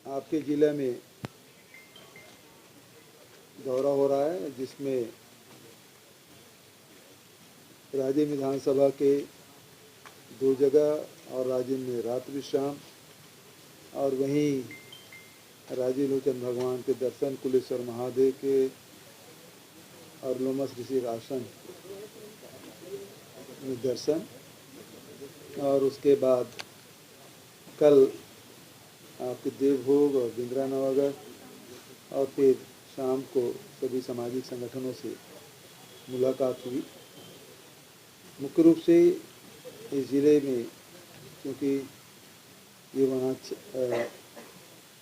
आपके ज़िले में दौरा हो रहा है, जिसमें राजिम विधानसभा के 2 जगह और राजिम में रात्रि शाम, और वहीं राजीव लोचन भगवान के दर्शन, कुलेश्वर महादेव के और लोमस ऋषि आसन में दर्शन, और उसके बाद कल आपके देवभोग और बिंद्रा नवागढ़, और फिर शाम को सभी सामाजिक संगठनों से मुलाकात हुई। मुख्य रूप से इस ज़िले में, क्योंकि ये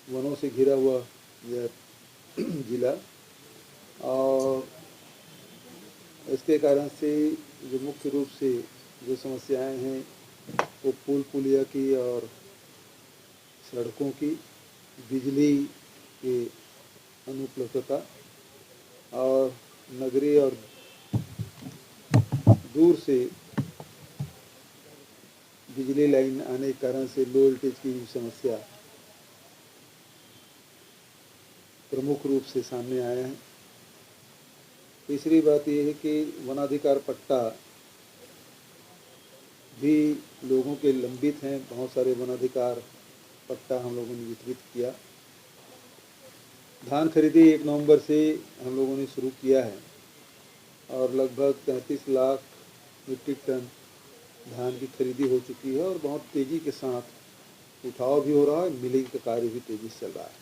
वनों से घिरा हुआ यह ज़िला, और इसके कारण से जो मुख्य रूप से जो समस्याएं हैं वो पुल पुलिया की और सड़कों की, बिजली की अनुपलब्धता, और नगरीय और दूर से बिजली लाइन आने के कारण से लो वोल्टेज की समस्या प्रमुख रूप से सामने आया है। तीसरी बात यह है कि वनाधिकार पट्टा भी लोगों के लंबित हैं। बहुत सारे वनाधिकार पट्टा हम लोगों ने वितरित किया। धान खरीदी 1 नवंबर से हम लोगों ने शुरू किया है, और लगभग 33 लाख मीट्रिक टन धान की खरीदी हो चुकी है, और बहुत तेज़ी के साथ उठाव भी हो रहा है, मिलिंग का कार्य भी तेज़ी से चल रहा है।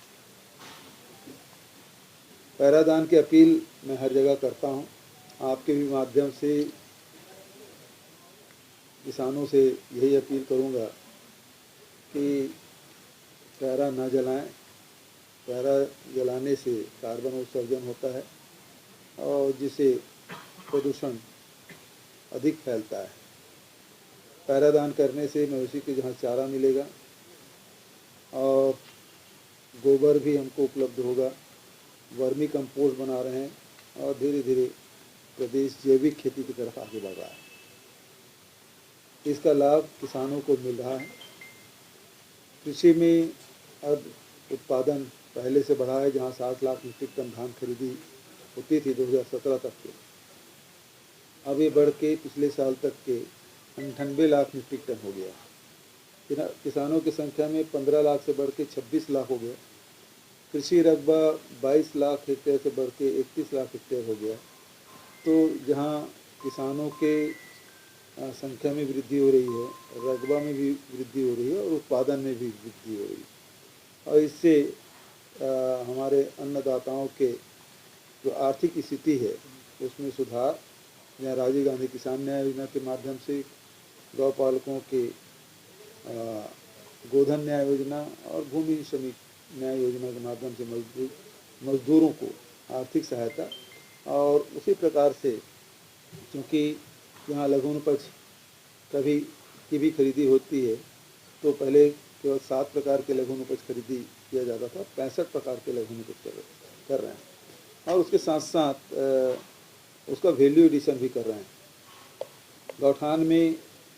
पैरादान की अपील मैं हर जगह करता हूँ। आपके भी माध्यम से किसानों से यही अपील करूँगा कि पैरा ना जलाएं। पैरा जलाने से कार्बन उत्सर्जन होता है, और जिससे प्रदूषण अधिक फैलता है। पैरादान करने से मवेशी को जहाँ चारा मिलेगा, और गोबर भी हमको उपलब्ध होगा। वर्मी कंपोस्ट बना रहे हैं, और धीरे धीरे प्रदेश जैविक खेती की तरफ आगे बढ़ रहा है। इसका लाभ किसानों को मिल रहा है। कृषि में अब उत्पादन पहले से बढ़ा है। जहाँ 60 लाख मीट्रिक टन धान खरीदी होती थी 2017 तक के, अब ये बढ़ के पिछले साल तक के 98 लाख मीट्रिक टन हो गया। किसानों की संख्या में 15 लाख से बढ़ के 26 लाख हो गया। कृषि रकबा 22 लाख हेक्टेयर से बढ़ के 31 लाख हेक्टेयर हो गया। तो जहाँ किसानों के संख्या में वृद्धि हो रही है, रकबा में भी वृद्धि हो रही है, और उत्पादन में भी वृद्धि हो रही है, और इससे हमारे अन्नदाताओं के जो आर्थिक स्थिति है उसमें सुधार। यहाँ राजीव गांधी किसान न्याय योजना के माध्यम से गौ पालकों के गोधन न्याय योजना और भूमि श्रमिक न्याय योजना के माध्यम से मजदूरों को आर्थिक सहायता, और उसी प्रकार से क्योंकि यहाँ लघु उपज कभी की भी खरीदी होती है, तो पहले केवल 7 प्रकार के लघु उपज खरीदी किया जाता था, 65 प्रकार के लघु उपज कर रहे हैं, और उसके साथ साथ उसका वैल्यू एडिशन भी कर रहे हैं। गौठान में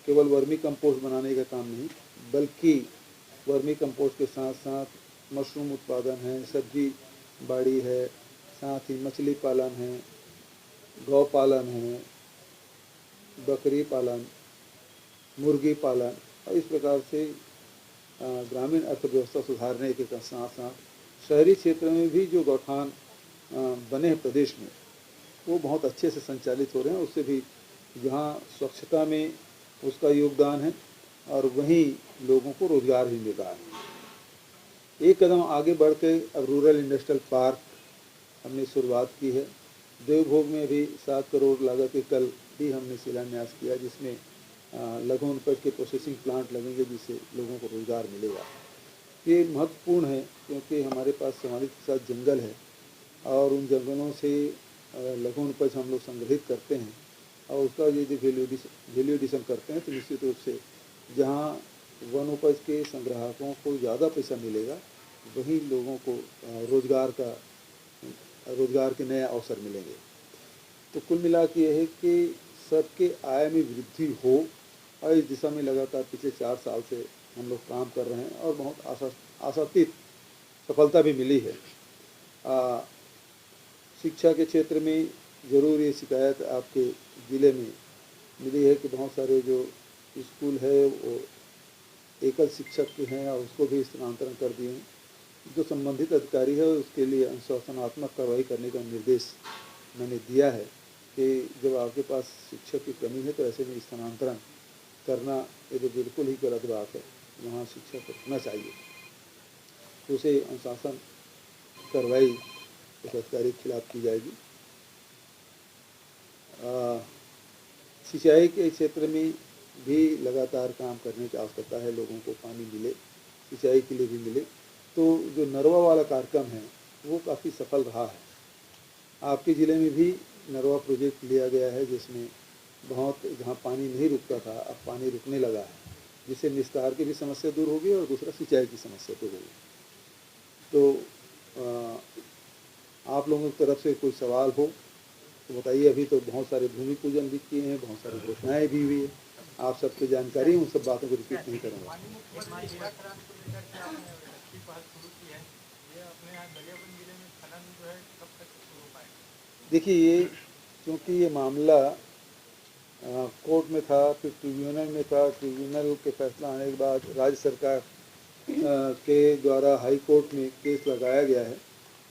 केवल वर्मी कंपोस्ट बनाने का काम नहीं, बल्कि वर्मी कंपोस्ट के साथ साथ मशरूम उत्पादन है, सब्जी बाड़ी है, साथ ही मछली पालन है, गौ पालन है, बकरी पालन, मुर्गी पालन, और इस प्रकार से ग्रामीण अर्थव्यवस्था सुधारने के साथ साथ शहरी क्षेत्र में भी जो गौठान बने हैं प्रदेश में, वो बहुत अच्छे से संचालित हो रहे हैं। उससे भी जहाँ स्वच्छता में उसका योगदान है, और वहीं लोगों को रोजगार भी मिल रहा है। एक कदम आगे बढ़ के अब रूरल इंडस्ट्रियल पार्क हमने शुरुआत की है। देवभोग में भी 7 करोड़ लागत के कल भी हमने शिलान्यास किया, जिसमें लघु उपज के प्रोसेसिंग प्लांट लगेंगे, जिससे लोगों को रोजगार मिलेगा। ये महत्वपूर्ण है, क्योंकि हमारे पास सोमाली के साथ जंगल है, और उन जंगलों से लघु उपज हम लोग संग्रहित करते हैं, और उसका यदि वैल्यू एडिशन करते हैं तो निश्चित रूप से जहाँ वन उपज के संग्राहकों को ज़्यादा पैसा मिलेगा, वहीं लोगों को रोजगार के नए अवसर मिलेंगे। तो कुल मिला के यह है कि सबके आय में वृद्धि हो, और इस दिशा में लगातार पिछले 4 साल से हम लोग काम कर रहे हैं, और बहुत आशातीत सफलता भी मिली है। शिक्षा के क्षेत्र में ज़रूर ये शिकायत आपके ज़िले में मिली है कि बहुत सारे जो स्कूल है वो एकल शिक्षक के हैं और उसको भी स्थानांतरण कर दिए हैं। जो संबंधित अधिकारी है उसके लिए अनुशासनात्मक कार्रवाई करने का निर्देश मैंने दिया है कि जब आपके पास शिक्षक की कमी है तो ऐसे में स्थानांतरण करना ये तो बिल्कुल ही गलत बात है। वहाँ शिक्षक रखना चाहिए, तो उसे अनुशासन कार्रवाई उस अधिकारी के खिलाफ की जाएगी। सिंचाई के क्षेत्र में भी लगातार काम करने की आवश्यकता है। लोगों को पानी मिले, सिंचाई के लिए भी मिले। तो जो नरवा वाला कार्यक्रम है वो काफ़ी सफल रहा है। आपके ज़िले में भी नरवा प्रोजेक्ट लिया गया है जिसमें बहुत जहाँ पानी नहीं रुकता था अब पानी रुकने लगा है, जिससे निस्तार की भी समस्या दूर होगी और दूसरा सिंचाई की समस्या दूर होगी। तो आप लोगों की तरफ से कोई सवाल हो तो बताइए। अभी तो बहुत सारे भूमि पूजन भी किए हैं, बहुत सारी घोषणाएँ भी हुई है, आप सबकी जानकारी, उन सब बातों को रिपीट नहीं करूँगा। देखिए, ये क्योंकि ये मामला कोर्ट में था, फिर ट्रिब्यूनल में था, ट्रिब्यूनल के फैसला आने के बाद राज्य सरकार के द्वारा हाई कोर्ट में केस लगाया गया है,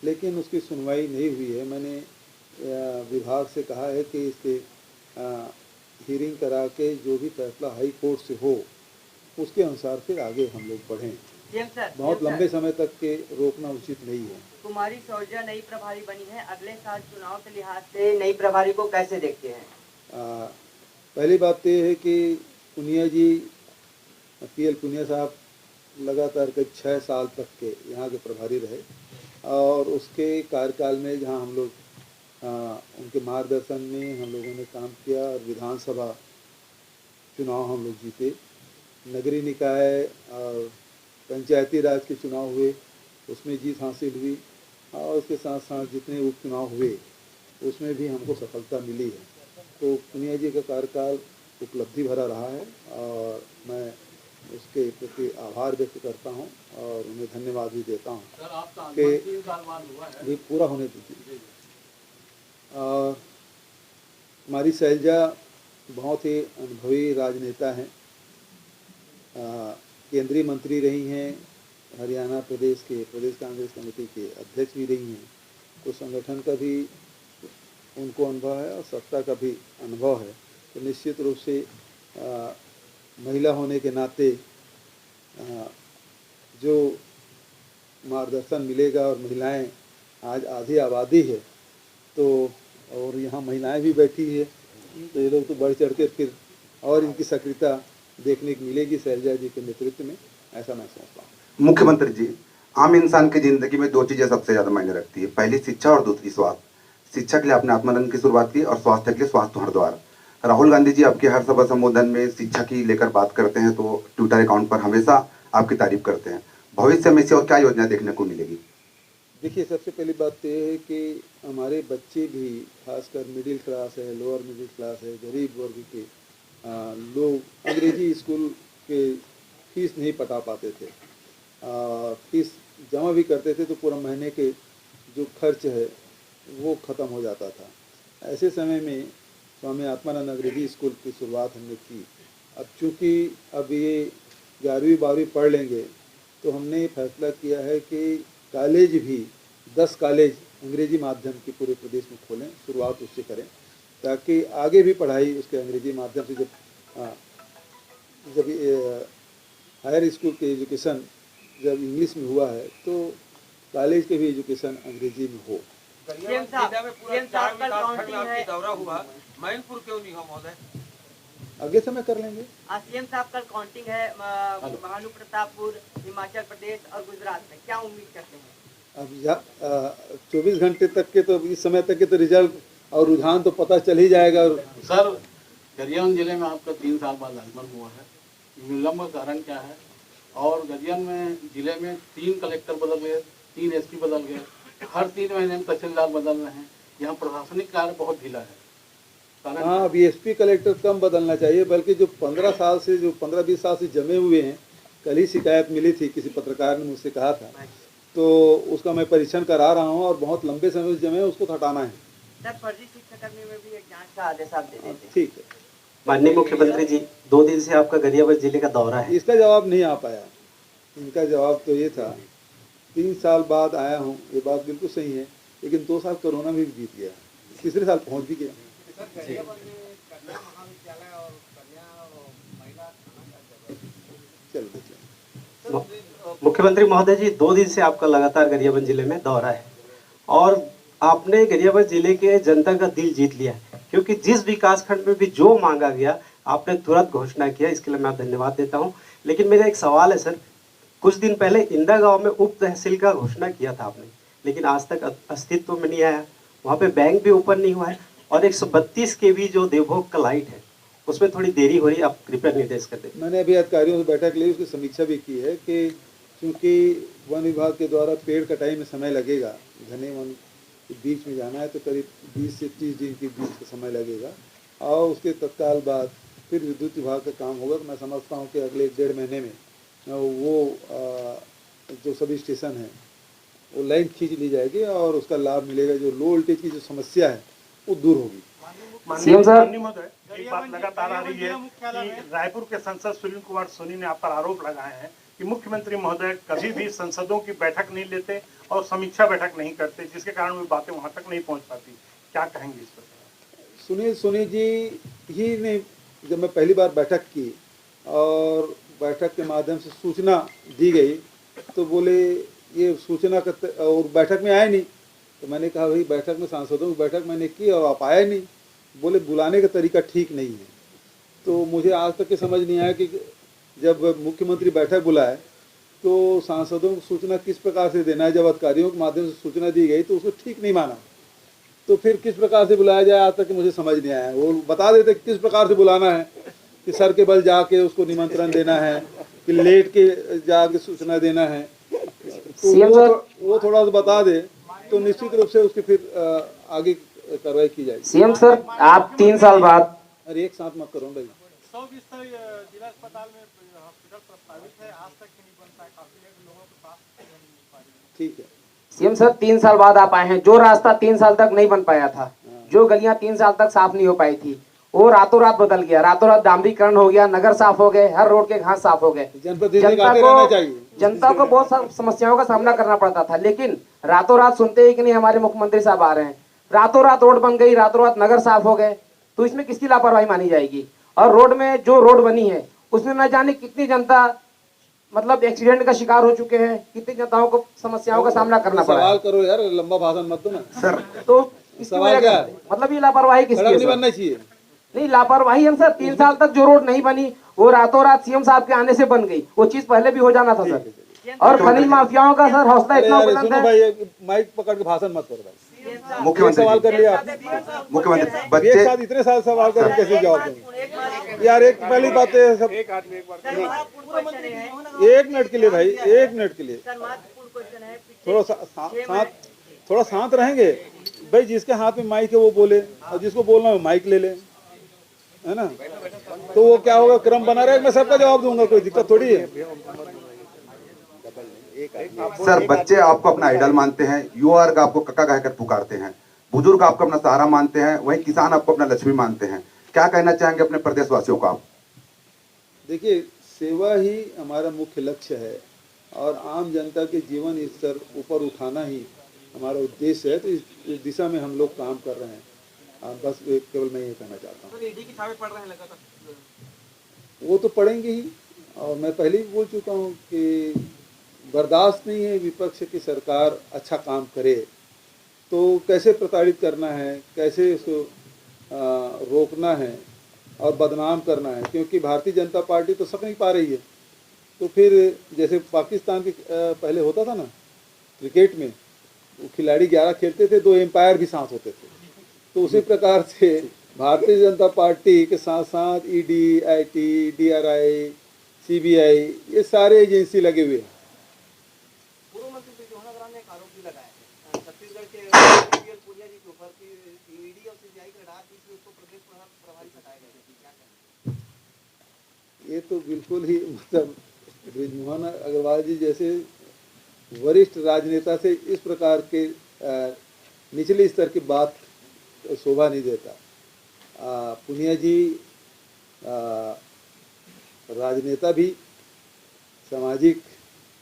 लेकिन उसकी सुनवाई नहीं हुई है। मैंने विभाग से कहा है कि इसके हियरिंग करा के जो भी फैसला हाई कोर्ट से हो उसके अनुसार फिर आगे हम लोग बढ़ें। बहुत लंबे समय तक के रोकना उचित नहीं है। कुमारी सौर्या नई प्रभारी बनी है, अगले साल चुनाव के लिहाज से नई प्रभारी को कैसे देखते हैं? पहली बात तो ये है कि पुनिया जी, पीएल पुनिया साहब लगातार करीब 6 साल तक के यहाँ के प्रभारी रहे और उसके कार्यकाल में जहाँ हम लोग उनके मार्गदर्शन में हम लोगों ने काम किया और विधानसभा चुनाव हम लोग जीते। नगरीय निकाय और पंचायती राज के चुनाव हुए, उसमें जीत हासिल हुई और उसके साथ साथ जितने उपचुनाव हुए उसमें भी हमको सफलता मिली है। तो पुनिया जी का कार्यकाल उपलब्धि भरा रहा है और मैं उसके प्रति आभार व्यक्त करता हूं और उन्हें धन्यवाद भी देता हूं कि भी पूरा होने दीजिए। और हमारी शैलजा बहुत ही अनुभवी राजनेता हैं, केंद्रीय मंत्री रही हैं, हरियाणा प्रदेश कांग्रेस कमेटी के अध्यक्ष भी रही हैं, तो संगठन का भी उनको अनुभव है और सत्ता का भी अनुभव है। तो निश्चित रूप से महिला होने के नाते जो मार्गदर्शन मिलेगा और महिलाएं आज आधी आबादी है तो और यहाँ महिलाएं भी बैठी है तो ये लोग तो बढ़ चढ़ के फिर और इनकी सक्रियता देखने की मिलेगी शैलजा जी के नेतृत्व में, ऐसा मैं सोचता हूँ। मुख्यमंत्री जी, आम इंसान की जिंदगी में 2 चीजें सबसे ज्यादा मायने रखती है, पहली शिक्षा और दूसरी स्वास्थ्य। शिक्षा के लिए आपने आत्मानंद की शुरुआत की और स्वास्थ्य के लिए स्वास्थ्य हरिद्वार। राहुल गांधी जी आपके हर सभा संबोधन में शिक्षा की लेकर बात करते हैं तो ट्विटर अकाउंट पर हमेशा आपकी तारीफ करते हैं। भविष्य में से और क्या योजना देखने को मिलेगी? देखिए, सबसे पहली बात तो ये है कि हमारे बच्चे भी खासकर मिडिल क्लास है, लोअर मिडिल क्लास है, गरीब वर्ग के लोग अंग्रेजी स्कूल के फीस नहीं पटा पाते थे। फीस जमा भी करते थे तो पूरा महीने के जो खर्च है वो ख़त्म हो जाता था। ऐसे समय में स्वामी आत्मानंद अंग्रेजी स्कूल की शुरुआत हमने की। अब चूँकि अब ये 11वीं 12वीं पढ़ लेंगे तो हमने फैसला किया है कि कॉलेज भी 10 कॉलेज अंग्रेजी माध्यम के पूरे प्रदेश में खोलें, शुरुआत उससे करें ताकि आगे भी पढ़ाई उसके अंग्रेजी माध्यम से जब हायर स्कूल के एजुकेशन जब इंग्लिश में हुआ है तो कॉलेज के भी एजुकेशन अंग्रेजी में हो। दौरा हुआ, मैनपुर क्यों नहीं हो महोदय? आगे समय कर लेंगे। सीएम साहब कल काउंटिंग है महानु प्रतापपुर, हिमाचल प्रदेश और गुजरात में, क्या उम्मीद करते हैं? अब 24 घंटे तक के तो इस समय तक के तो रिजल्ट और रुझान तो पता चल ही जाएगा। सर, गरियान जिले में आपका 3 साल बाद आगमन हुआ है, विलम्ब का कारण क्या है? और गरियान में जिले में 3 कलेक्टर बदल गए, 3 एसपी बदल गए, हर 3 महीने में तहसीलदार बदल रहे हैं, यहाँ प्रशासनिक कार्य बहुत ढीला है। हाँ, अभी एसपी कलेक्टर कम बदलना चाहिए, बल्कि जो 15-20 साल से जमे हुए हैं। कल ही शिकायत मिली थी, किसी पत्रकार ने मुझसे कहा था तो उसका मैं परीक्षण करा रहा हूँ और बहुत लंबे समय से जमे उसको हटाना है। सर फर्जी शिक्षा करने में भी एक जांच का आदेश आप दे देते हैं। ठीक है, माननीय मुख्यमंत्री जी, 2 दिन से आपका गरियाबंद जिले का दौरा है। इसका जवाब नहीं आ पाया। इनका जवाब तो ये था 3 साल बाद आया हूँ, ये बात बिल्कुल सही है, लेकिन 2 साल कोरोना में भी बीत गया, तीसरे साल पहुँच भी गया। चल देखिए, मुख्यमंत्री महोदय जी, 2 दिन से आपका लगातार गरियाबंद जिले में दौरा है और आपने गरियाबंद जिले के जनता का दिल जीत लिया है, क्योंकि जिस विकास खंड में भी जो मांगा गया आपने तुरंत घोषणा किया। इसके लिए मैं धन्यवाद देता हूं। लेकिन मेरा एक सवाल है सर, कुछ दिन पहले इंदा गांव में उप तहसील का घोषणा किया था आपने, लेकिन आज तक अस्तित्व में नहीं आया। वहाँ पे बैंक भी ओपन नहीं हुआ है और 132 केवी जो देवभोग का लाइट है उसमें थोड़ी देरी हो रही है। आप कृपया निर्देश कर दें। मैंने अभी अधिकारियों से बैठक ली, उसकी समीक्षा भी की है कि क्योंकि वन विभाग के द्वारा पेड़ कटाई में समय लगेगा, घने वन के बीच में जाना है तो करीब 20 से 30 दिन के बीच का समय लगेगा और उसके तत्काल बाद फिर विद्युत विभाग का काम होगा। तो मैं समझता हूँ कि अगले 1-1.5 महीने में वो जो सभी स्टेशन हैं वो लाइन खींच ली जाएगी और उसका लाभ मिलेगा। जो लो वोल्टेज की जो समस्या है वो दूर होगी। सीएम साहब, माननीय महोदय, एक बात लगातार आ रही है कि रायपुर के सांसद सुनील कुमार सोनी ने आप पर आरोप लगाए हैं कि मुख्यमंत्री महोदय कभी भी संसदों की बैठक नहीं लेते और समीक्षा बैठक नहीं करते, जिसके कारण वो बातें वहां तक नहीं पहुंच पाती। क्या कहेंगे इस पर? सुनील सोनी जी ही ने, जब मैं पहली बार बैठक की और बैठक के माध्यम से सूचना दी गई तो बोले ये सूचना और बैठक में आए नहीं। तो मैंने कहा भाई बैठक में सांसदों की बैठक मैंने की और आप आए नहीं। बोले बुलाने का तरीका ठीक नहीं है। तो मुझे आज तक के समझ नहीं आया कि जब मुख्यमंत्री बैठक बुलाए तो सांसदों को सूचना किस प्रकार से देना है। जब अधिकारियों के माध्यम से सूचना दी गई तो उसको ठीक नहीं माना, तो फिर किस प्रकार से बुलाया जाए आज तक कि मुझे समझ नहीं आया। वो बता देते किस प्रकार से बुलाना है, कि सर के बल जाके उसको निमंत्रण देना है, कि लेट के जाके सूचना देना है। तो वो थोड़ा सा बता दे तो निश्चित रूप से उसकी फिर आगे कार्रवाई की जाएगी। सीएम सर, आप 3 साल बाद, अरे एक साथ मत करो भाई। 100 बिस्तर जिला अस्पताल में हॉस्पिटल प्रस्तावित है, आज तक नहीं बन पाया, काफी लोगों के पास नहीं पा रही। ठीक है, सीएम सर 3 साल बाद आप आए हैं। जो रास्ता 3 साल तक नहीं बन पाया था, जो गलियां 3 साल तक साफ नहीं हो पाई थी, वो रातों रात बदल गया। रातों रात डामरीकरण हो गया, नगर साफ हो गए, हर रोड के घास साफ हो गए। जनता को बहुत सारी समस्याओं का सामना करना पड़ता था, लेकिन रातों रात सुनते ही कि नहीं हमारे मुख्यमंत्री साहब आ रहे हैं, रातों रात रोड बन गई, रातों रात नगर साफ हो गए। तो इसमें किसकी लापरवाही मानी जाएगी? और रोड में जो रोड बनी है उसमें न जाने कितनी जनता मतलब एक्सीडेंट का शिकार हो चुके हैं, कितनी जनताओं को समस्याओं का सामना करना पड़ा। सवाल करो यार, लंबा भाषण मत दो ना सर। तो सवाल क्या है? मतलब ये लापरवाही किसकी है? नहीं बनना चाहिए। नहीं, लापरवाही है सर। 3 साल तक जो रोड नहीं बनी वो रातों रात सीएम साहब के आने से बन गई। वो चीज पहले भी हो जाना था सर। और खनिज माफियाओं का सर हौसला इतना बुलंद है। भाई माइक पकड़ के भाषण मत करो भाई। मुख्यमंत्री सवाल कर लिया आप, मुख्यमंत्री एक बच्चे साथ इतने सारे सवाल कर कैसे जवाब देंगे यार? एक पहली बात है सब, सर महत्वपूर्ण क्वेश्चन है, 1 मिनट के लिए भाई, 1 मिनट के लिए सर महत्वपूर्ण क्वेश्चन है। थोड़ा शांत रहेंगे भाई। जिसके हाथ में माइक है वो बोले और जिसको बोलना है माइक ले ले, है ना? तो वो क्या होगा, क्रम बना रहेगा। मैं सबका जवाब दूंगा, कोई दिक्कत थोड़ी है। सर, बच्चे आपको अपना आइडल मानते हैं, युवा वर्ग आपको कक्का कहकर पुकारते हैं, बुजुर्ग आपको अपना सहारा मानते हैं, वहीं किसान आपको अपना लक्ष्मी मानते हैं। क्या कहना चाहेंगे अपने प्रदेशवासियों को आप? देखिए, सेवा ही हमारा मुख्य लक्ष्य है और आम जनता के जीवन स्तर ऊपर उठाना ही हमारा उद्देश्य है। तो इस दिशा में हम लोग काम कर रहे हैं। बस केवल मैं ये कहना चाहता हूँ। ईडी की छापे पड़ रहे हैं लगातार। वो तो पड़ेंगे ही, और मैं पहले ही बोल चुका हूँ कि बर्दाश्त नहीं है विपक्ष की सरकार अच्छा काम करे तो कैसे प्रताड़ित करना है, कैसे उसको रोकना है और बदनाम करना है। क्योंकि भारतीय जनता पार्टी तो सब नहीं पा रही है। तो फिर जैसे पाकिस्तान के पहले होता था ना क्रिकेट में, वो खिलाड़ी 11 खेलते थे, 2 एम्पायर भी साथ होते थे। तो उसी प्रकार से भारतीय जनता पार्टी के साथ साथ ईडी, आईटी, डीआरआई, सीबीआई, ये सारे एजेंसी लगे हुए हैं। पूर्व मंत्री ने एक आरोप भी लगाया है छत्तीसगढ़ के पीएल पुनिया जी के ऊपर कि ईडी और सीबीआई का डाक इसलिए उसको प्रदेश प्रभारी हटाया गया। क्या कहें? ये तो बिल्कुल ही मतलब ब्रिजमोहन अग्रवाल जी जैसे वरिष्ठ राजनेता से इस प्रकार के निचले स्तर की बात शोभा नहीं देता। पुनिया जी राजनेता भी, सामाजिक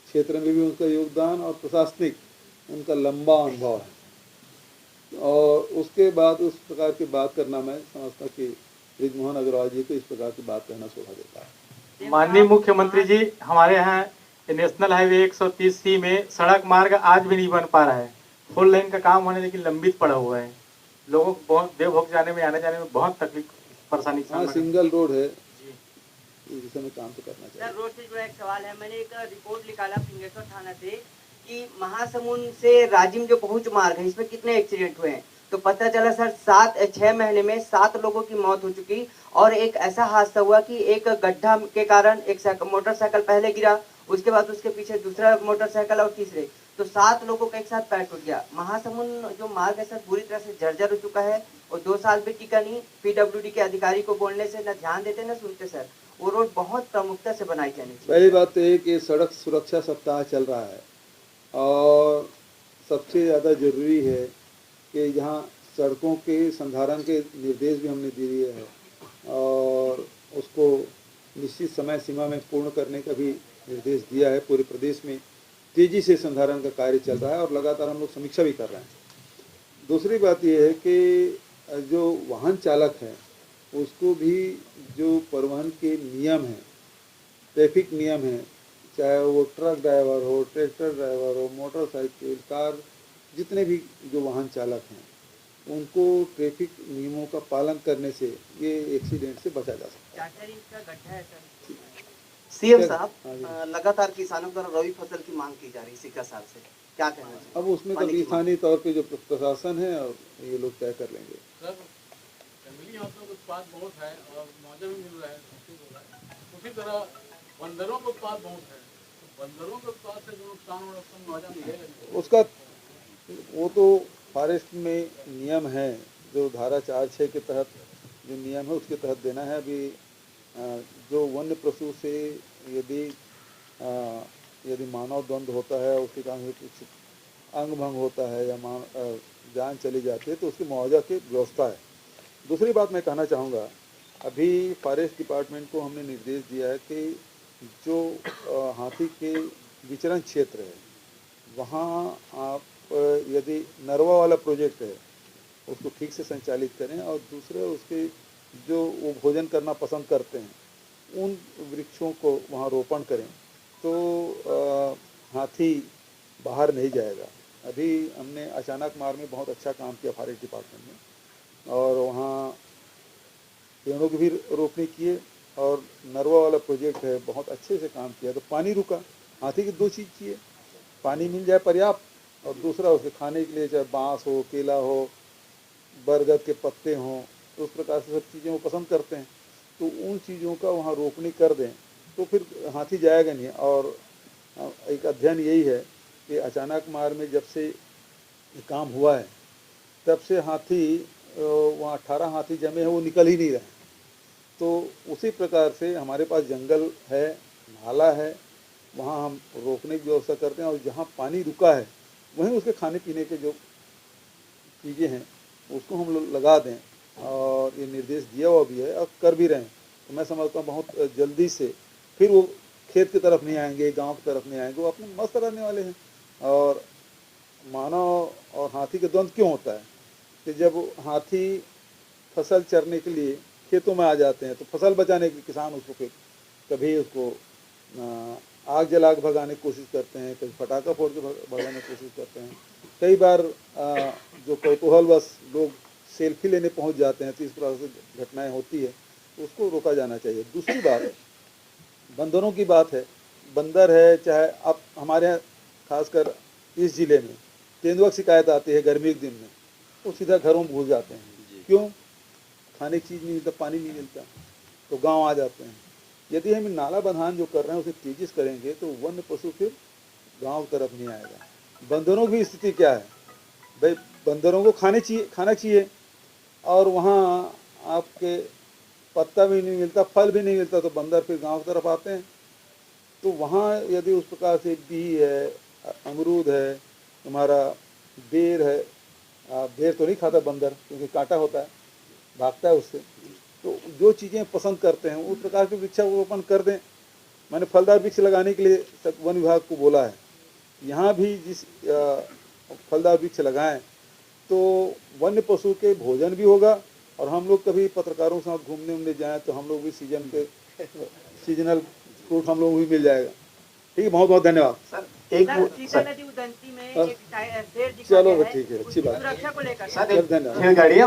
क्षेत्र में भी उनका योगदान और प्रशासनिक उनका लंबा अनुभव है, और उसके बाद उस प्रकार की बात करना मैं समझता कि बृजमोहन अग्रवाल जी को इस प्रकार की बात कहना शोभा देता है। माननीय मुख्यमंत्री जी, हमारे यहाँ नेशनल हाईवे 130C में सड़क मार्ग आज भी नहीं बन पा रहा है। फोर लेन का काम होने लेकिन लंबित पड़ा हुआ है। लोगों को बहुत देवभोग जाने में, आने जाने में बहुत तकलीफ, परेशानी का हाँ, सामना सिंगल रोड है, इस दिशा में काम तो करना चाहिए। सर, रोड से जुड़ा एक सवाल है। मैंने एक रिपोर्ट निकाला फिंगेश्वर थाना से कि महासमुंद से राजिम जो पहुंच मार्ग है, इसमें कितने एक्सीडेंट हुए हैं। तो पता चला सर 6 महीने में 7 लोगों की मौत हो चुकी, और एक ऐसा हादसा हुआ कि एक गड्ढा के कारण एक मोटरसाइकिल पहले गिरा, उसके बाद उसके पीछे दूसरा मोटरसाइकिल और तीसरे, तो 7 लोगों का एक साथ पैर टूट गया। महासमुंद जो मार्ग है सर पूरी तरह से जर्जर हो चुका है, और 2 साल भी टिका नहीं। PWD के अधिकारी को बोलने से न ध्यान देते न सुनते सर। वो रोड बहुत प्रमुखता से बनाई जानी चाहिए। पहली बात तो ये कि सड़क सुरक्षा सप्ताह चल रहा है, और सबसे ज़्यादा ज़रूरी है कि जहाँ सड़कों के संधारण के निर्देश भी हमने दिए हैं, और उसको निश्चित समय सीमा में पूर्ण करने का भी निर्देश दिया है। पूरे प्रदेश में तेज़ी से संधारण का कार्य चल रहा है, और लगातार हम लोग समीक्षा भी कर रहे हैं। दूसरी बात यह है कि जो वाहन चालक है उसको भी जो परिवहन के नियम हैं, ट्रैफिक नियम हैं, चाहे वो ट्रक ड्राइवर हो, ट्रैक्टर ड्राइवर हो, मोटरसाइकिल, कार, जितने भी जो वाहन चालक हैं, उनको ट्रैफिक नियमों का पालन करने से ये एक्सीडेंट से बचा जा सकता है। 4 इंच का गड्ढा है सर। सीएम हाँ साहब, जी। लगातार किसानों द्वारा रबी फसल की मांग की जा रही है सिक्का साहब से, क्या कहना चाहिए? अब उसमें तो स्थानीय तौर पे जो प्रशासन है और ये लोग तय कर लेंगे। सर, जंगली हाथियों का उत्पाद बहुत है और मुआवजा भी मिल रहा है, उसी तरह बंदरों का उत्पाद बहुत है। तो बंदरों के उत्पाद से जो नुकसान हो रहा है मुआवजा मिलेगा? उसका वो तो फॉरेस्ट में नियम है, जो धारा 4(6) के तहत जो नियम है उसके तहत देना है। अभी जो वन्य पशु से यदि मानव द्वंद्व होता है, उसके कारण कुछ अंग भंग होता है या जान चली जाती है, तो उसकी मुआवजा की व्यवस्था है। दूसरी बात मैं कहना चाहूँगा, अभी फॉरेस्ट डिपार्टमेंट को हमने निर्देश दिया है कि जो हाथी के विचरण क्षेत्र है, वहाँ आप यदि नरवा वाला प्रोजेक्ट है उसको ठीक से संचालित करें, और दूसरे उसके जो वो भोजन करना पसंद करते हैं उन वृक्षों को वहाँ रोपण करें, तो हाथी बाहर नहीं जाएगा। अभी हमने अचानक मार में बहुत अच्छा काम किया फॉरेस्ट डिपार्टमेंट में, और वहाँ पेड़ों की भी रोपनी किए, और नरवा वाला प्रोजेक्ट है बहुत अच्छे से काम किया। तो पानी रुका। हाथी की 2 चीज़ चाहिए, पानी मिल जाए पर्याप्त, और दूसरा उसके खाने के लिए चाहे बाँस हो, केला हो, बरगद के पत्ते हों, तो उस प्रकार से सब चीज़ें वो पसंद करते हैं। तो उन चीज़ों का वहाँ रोपनी कर दें तो फिर हाथी जाएगा नहीं। और एक अध्ययन यही है कि अचानक मार में जब से ये काम हुआ है, तब से हाथी वहाँ 18 हाथी जमे हैं, वो निकल ही नहीं रहे। तो उसी प्रकार से हमारे पास जंगल है, नाला है, वहाँ हम रोकने की व्यवस्था करते हैं, और जहाँ पानी रुका है वहीं उसके खाने पीने के जो चीज़ें हैं उसको हम लोग लगा दें, और ये निर्देश दिया हुआ भी है और कर भी रहे हैं। तो मैं समझता हूँ बहुत जल्दी से फिर वो खेत की तरफ नहीं आएंगे, गांव की तरफ नहीं आएंगे, वो अपने मस्त रहने वाले हैं। और मानव और हाथी के द्वंद्व क्यों होता है कि जब हाथी फसल चरने के लिए खेतों में आ जाते हैं, तो फसल बचाने के लिए किसान उसको फिर कभी उसको आग जला के भगाने की कोशिश करते हैं, कभी पटाखा फोड़ के भगाने की कोशिश करते हैं। कई बार जो कौतूहलवश लोग सेल्फी लेने पहुंच जाते हैं, तो इस प्रकार से घटनाएं होती है, तो उसको रोका जाना चाहिए। दूसरी बात बंदरों की बात है। बंदर है, चाहे अब हमारे यहाँ खासकर इस ज़िले में तेंदुआ की शिकायत आती है गर्मी के दिन में, वो सीधा घरों में घुस जाते हैं। क्यों? खाने की चीज़ नहीं मिलता, पानी नहीं मिलता, तो गांव आ जाते हैं। यदि हम नाला बंधान जो कर रहे हैं उसे तेजी से करेंगे तो वन्य पशु फिर गांव की तरफ नहीं आएगा। बंदरों की स्थिति क्या है भाई? बंदरों को खाना चाहिए, और वहाँ आपके पत्ता भी नहीं मिलता, फल भी नहीं मिलता, तो बंदर फिर गांव की तरफ आते हैं। तो वहाँ यदि उस प्रकार से बिही है, अमरूद है, तुम्हारा बेर है। बेर तो नहीं खाता बंदर क्योंकि कांटा होता है, भागता है उससे। तो जो चीज़ें पसंद करते हैं उस प्रकार के वृक्षारोपण कर दें। मैंने फलदार वृक्ष लगाने के लिए वन विभाग को बोला है। यहाँ भी जिस फलदार वृक्ष लगाएं तो वन्य पशु के भोजन भी होगा, और हम लोग कभी पत्रकारों के साथ घूमने उमने जाएँ तो हम लोग भी सीजनल फ्रूट हम लोग भी मिल जाएगा। ठीक है, बहुत बहुत धन्यवाद। सर सीता नदी उदंती में एक शेर दिखा चलो गया है, ठीक है, अच्छी उसकी बात है। सुरक्षा को लेकर चलो, धन्यवाद। गाड़ियाँ